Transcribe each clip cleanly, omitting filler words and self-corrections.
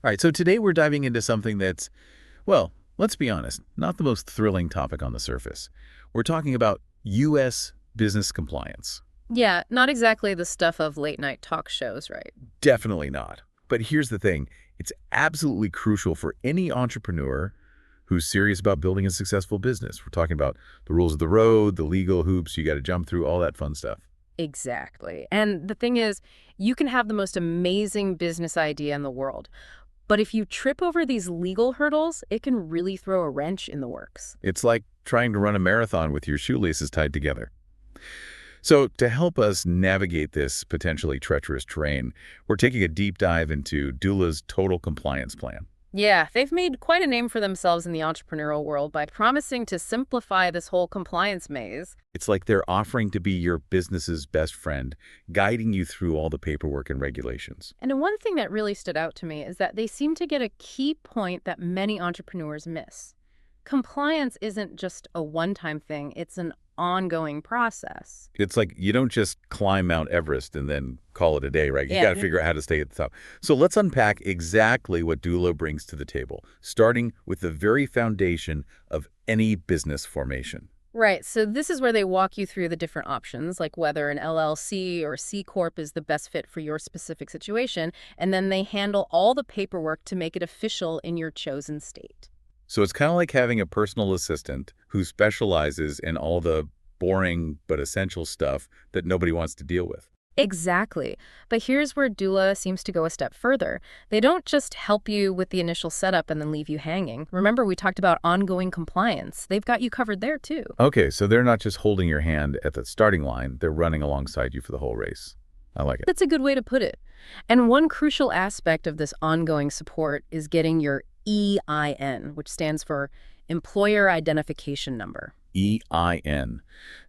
All right, so today we're diving into something that's, well, let's be honest, not the most thrilling topic on the surface. We're talking about U.S. business compliance. Yeah, not exactly the stuff of late night talk shows, right? Definitely not. But here's the thing. It's absolutely crucial for any entrepreneur who's serious about building a successful business. We're talking about the rules of the road, the legal hoops you got to jump through, all that fun stuff. Exactly. And the thing is, you can have the most amazing business idea in the world, but if you trip over these legal hurdles, it can really throw a wrench in the works. It's like trying to run a marathon with your shoelaces tied together. So to help us navigate this potentially treacherous terrain, we're taking a deep dive into Doula's Total Compliance Plan. Yeah, they've made quite a name for themselves in the entrepreneurial world by promising to simplify this whole compliance maze. It's like they're offering to be your business's best friend, guiding you through all the paperwork and regulations. And one thing that really stood out to me is that they seem to get a key point that many entrepreneurs miss. Compliance isn't just a one-time thing, it's an ongoing process. It's like you don't just climb Mount Everest and then call it a day, right? You Yeah. got to figure out how to stay at the top. So let's unpack exactly what Doula brings to the table, starting with the very foundation of any business formation. Right, so this is where they walk you through the different options, like whether an LLC or C Corp is the best fit for your specific situation, and then they handle all the paperwork to make it official in your chosen state. So it's kind of like having a personal assistant who specializes in all the boring but essential stuff that nobody wants to deal with. Exactly. But here's where Doula seems to go a step further. They don't just help you with the initial setup and then leave you hanging. Remember, we talked about ongoing compliance. They've got you covered there, too. Okay, so they're not just holding your hand at the starting line, they're running alongside you for the whole race. I like it. That's a good way to put it. And one crucial aspect of this ongoing support is getting your EIN, which stands for Employer Identification Number. EIN.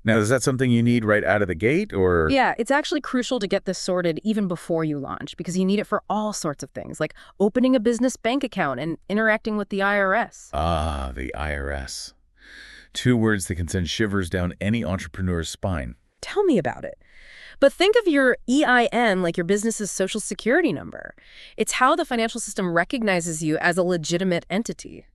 Now, is that something you need right out of the gate, or? Yeah, it's actually crucial to get this sorted even before you launch because you need it for all sorts of things, like opening a business bank account and interacting with the IRS. Ah, the IRS. Two words that can send shivers down any entrepreneur's spine. Tell me about it. But think of your EIN like your business's social security number. It's how the financial system recognizes you as a legitimate entity.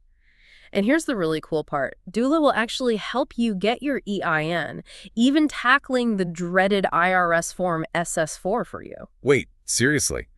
And here's the really cool part. Doula will actually help you get your EIN, even tackling the dreaded IRS form SS4 for you. Wait, seriously?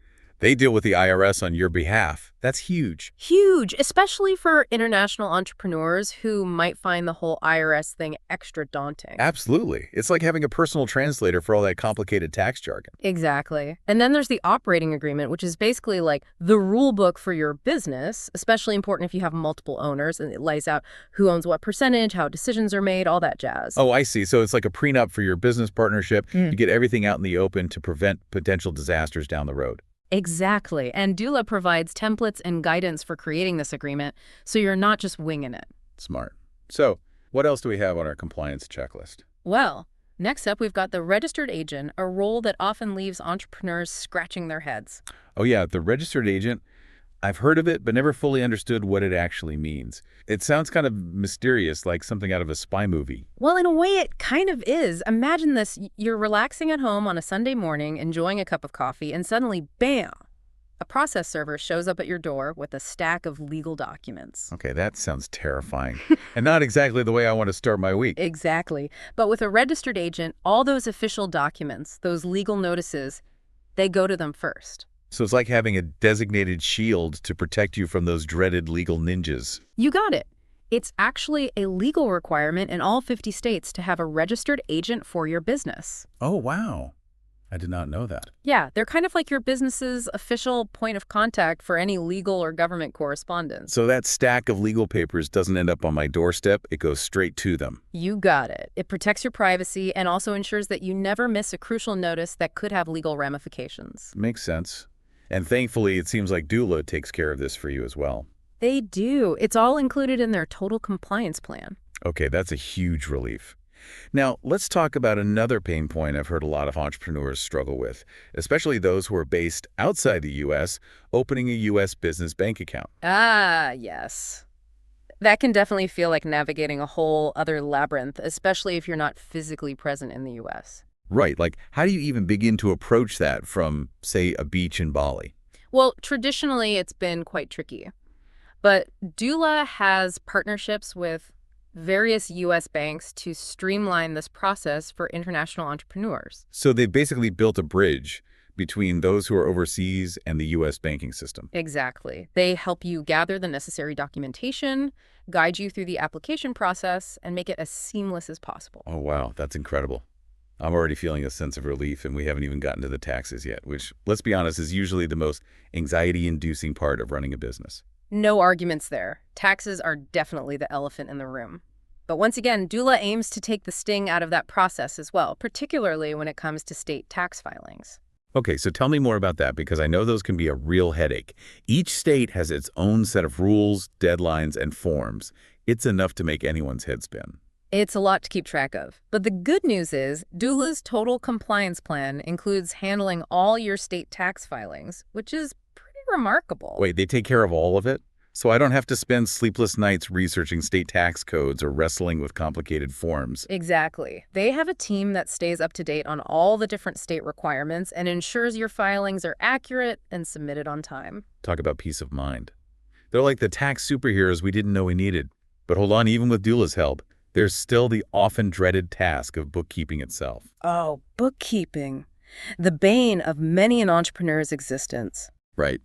They deal with the IRS on your behalf. That's huge. Huge, especially for international entrepreneurs who might find the whole IRS thing extra daunting. Absolutely. It's like having a personal translator for all that complicated tax jargon. Exactly. And then there's the operating agreement, which is basically like the rule book for your business, especially important if you have multiple owners, and it lays out who owns what percentage, how decisions are made, all that jazz. Oh, I see. So it's like a prenup for your business partnership. You get everything out in the open to prevent potential disasters down the road. Exactly. And Doula provides templates and guidance for creating this agreement, so you're not just winging it. Smart. So what else do we have on our compliance checklist? Well, next up, we've got the registered agent, a role that often leaves entrepreneurs scratching their heads. Oh, yeah, the registered agent. I've heard of it, but never fully understood what it actually means. It sounds kind of mysterious, like something out of a spy movie. Well, in a way, it kind of is. Imagine this. You're relaxing at home on a Sunday morning, enjoying a cup of coffee, and suddenly, bam! A process server shows up at your door with a stack of legal documents. Okay, that sounds terrifying. And not exactly the way I want to start my week. Exactly. But with a registered agent, all those official documents, those legal notices, they go to them first. So it's like having a designated shield to protect you from those dreaded legal ninjas. You got it. It's actually a legal requirement in all 50 states to have a registered agent for your business. Oh, wow. I did not know that. Yeah, they're kind of like your business's official point of contact for any legal or government correspondence. So that stack of legal papers doesn't end up on my doorstep, it goes straight to them. You got it. It protects your privacy and also ensures that you never miss a crucial notice that could have legal ramifications. Makes sense. And thankfully, it seems like Doula takes care of this for you as well. They do. It's all included in their total compliance plan. Okay, that's a huge relief. Now, let's talk about another pain point I've heard a lot of entrepreneurs struggle with, especially those who are based outside the U.S., opening a U.S. business bank account. Ah, yes. That can definitely feel like navigating a whole other labyrinth, especially if you're not physically present in the U.S. Right, like how do you even begin to approach that from, say, a beach in Bali? Well, traditionally, it's been quite tricky. But Dula has partnerships with various U.S. banks to streamline this process for international entrepreneurs. So they've basically built a bridge between those who are overseas and the U.S. banking system. Exactly. They help you gather the necessary documentation, guide you through the application process, and make it as seamless as possible. Oh, wow, that's incredible. I'm already feeling a sense of relief, and we haven't even gotten to the taxes yet, which, let's be honest, is usually the most anxiety-inducing part of running a business. No arguments there. Taxes are definitely the elephant in the room. But once again, Dula aims to take the sting out of that process as well, particularly when it comes to state tax filings. Okay, so tell me more about that, because I know those can be a real headache. Each state has its own set of rules, deadlines, and forms. It's enough to make anyone's head spin. It's a lot to keep track of. But the good news is, Dula's total compliance plan includes handling all your state tax filings, which is pretty remarkable. Wait, they take care of all of it? So I don't have to spend sleepless nights researching state tax codes or wrestling with complicated forms. Exactly. They have a team that stays up to date on all the different state requirements and ensures your filings are accurate and submitted on time. Talk about peace of mind. They're like the tax superheroes we didn't know we needed. But hold on, even with Dula's help, there's still the often dreaded task of bookkeeping itself. Oh, bookkeeping. The bane of many an entrepreneur's existence. Right.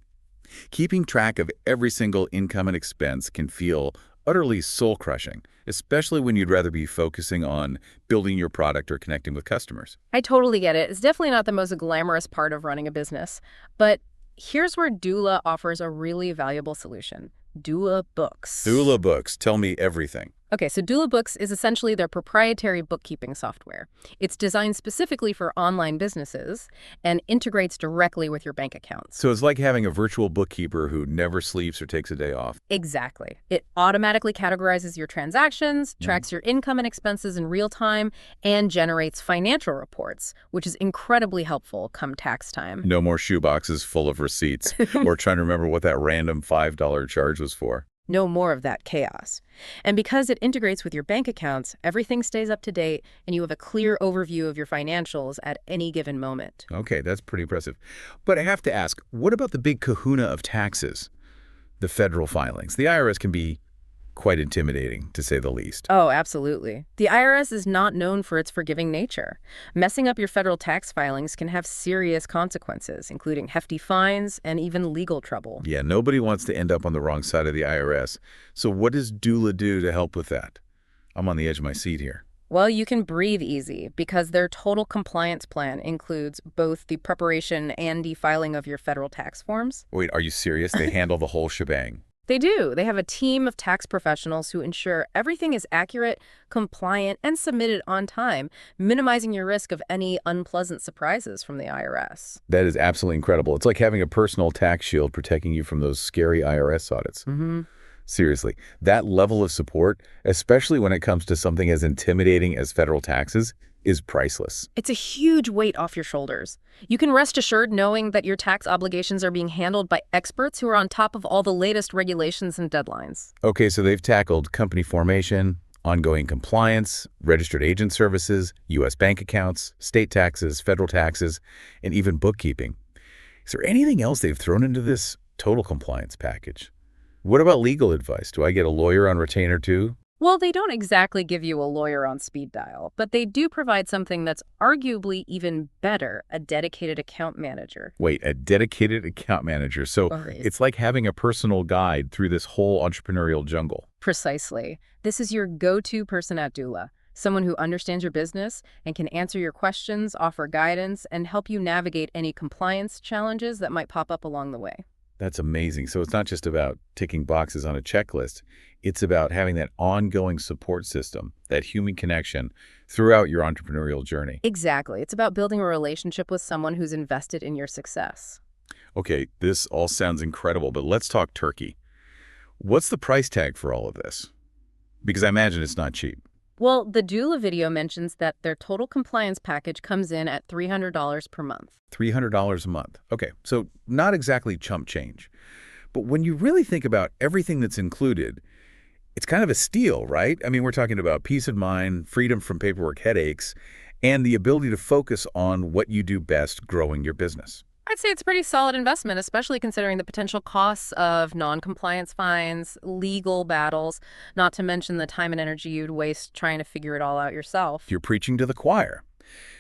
Keeping track of every single income and expense can feel utterly soul-crushing, especially when you'd rather be focusing on building your product or connecting with customers. I totally get it. It's definitely not the most glamorous part of running a business. But here's where Dula offers a really valuable solution. Dula Books. Dula Books, tell me everything. Okay, so Dula Books is essentially their proprietary bookkeeping software. It's designed specifically for online businesses and integrates directly with your bank accounts. So it's like having a virtual bookkeeper who never sleeps or takes a day off. Exactly. It automatically categorizes your transactions, tracks your income and expenses in real time, and generates financial reports, which is incredibly helpful come tax time. No more shoeboxes full of receipts or trying to remember what that random $5 charge was for. No more of that chaos. And because it integrates with your bank accounts, everything stays up to date and you have a clear overview of your financials at any given moment. Okay, that's pretty impressive. But I have to ask, what about the big kahuna of taxes? The federal filings. The IRS can be quite intimidating, to say the least. Oh, absolutely. The IRS is not known for its forgiving nature. Messing up your federal tax filings can have serious consequences, including hefty fines and even legal trouble. Yeah, nobody wants to end up on the wrong side of the IRS. So what does Dula do to help with that? I'm on the edge of my seat here. Well, you can breathe easy because their total compliance plan includes both the preparation and the filing of your federal tax forms. Wait, are you serious? They handle the whole shebang. They do. They have a team of tax professionals who ensure everything is accurate, compliant, and submitted on time, minimizing your risk of any unpleasant surprises from the IRS. That is absolutely incredible. It's like having a personal tax shield protecting you from those scary IRS audits. Seriously, that level of support, especially when it comes to something as intimidating as federal taxes, is priceless. It's a huge weight off your shoulders. You can rest assured knowing that your tax obligations are being handled by experts who are on top of all the latest regulations and deadlines. Okay, so they've tackled company formation, ongoing compliance, registered agent services, U.S. bank accounts, state taxes, federal taxes, and even bookkeeping. Is there anything else they've thrown into this total compliance package? What about legal advice? Do I get a lawyer on retainer too? Well, they don't exactly give you a lawyer on speed dial, but they do provide something that's arguably even better, a dedicated account manager. Wait, a dedicated account manager. So it's like having a personal guide through this whole entrepreneurial jungle. Precisely. This is your go-to person at Dula, someone who understands your business and can answer your questions, offer guidance, and help you navigate any compliance challenges that might pop up along the way. That's amazing. So it's not just about ticking boxes on a checklist. It's about having that ongoing support system, that human connection throughout your entrepreneurial journey. Exactly. It's about building a relationship with someone who's invested in your success. Okay, this all sounds incredible, but let's talk turkey. What's the price tag for all of this? Because I imagine it's not cheap. Well, the Dula video mentions that their total compliance package comes in at $300 per month. $300 a month. Okay, so not exactly chump change. But when you really think about everything that's included, it's kind of a steal, right? I mean, we're talking about peace of mind, freedom from paperwork headaches, and the ability to focus on what you do best, growing your business. I'd say it's a pretty solid investment, especially considering the potential costs of non-compliance fines, legal battles, not to mention the time and energy you'd waste trying to figure it all out yourself. You're preaching to the choir.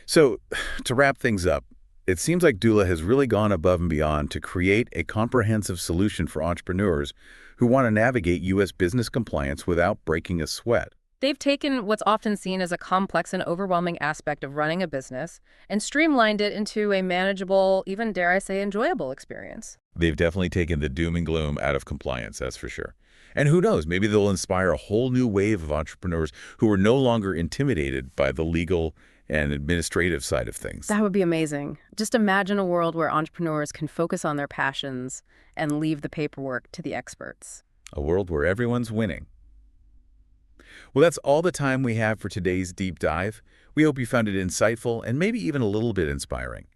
So, to wrap things up, it seems like Dula has really gone above and beyond to create a comprehensive solution for entrepreneurs who want to navigate U.S. business compliance without breaking a sweat. They've taken what's often seen as a complex and overwhelming aspect of running a business and streamlined it into a manageable, even dare I say, enjoyable experience. They've definitely taken the doom and gloom out of compliance, that's for sure. And who knows, maybe they'll inspire a whole new wave of entrepreneurs who are no longer intimidated by the legal and administrative side of things. That would be amazing. Just imagine a world where entrepreneurs can focus on their passions and leave the paperwork to the experts. A world where everyone's winning. Well, that's all the time we have for today's deep dive. We hope you found it insightful and maybe even a little bit inspiring.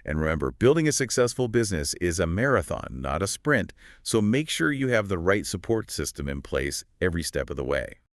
And remember, building a successful business is a marathon, not a sprint, so make sure you have the right support system in place every step of the way.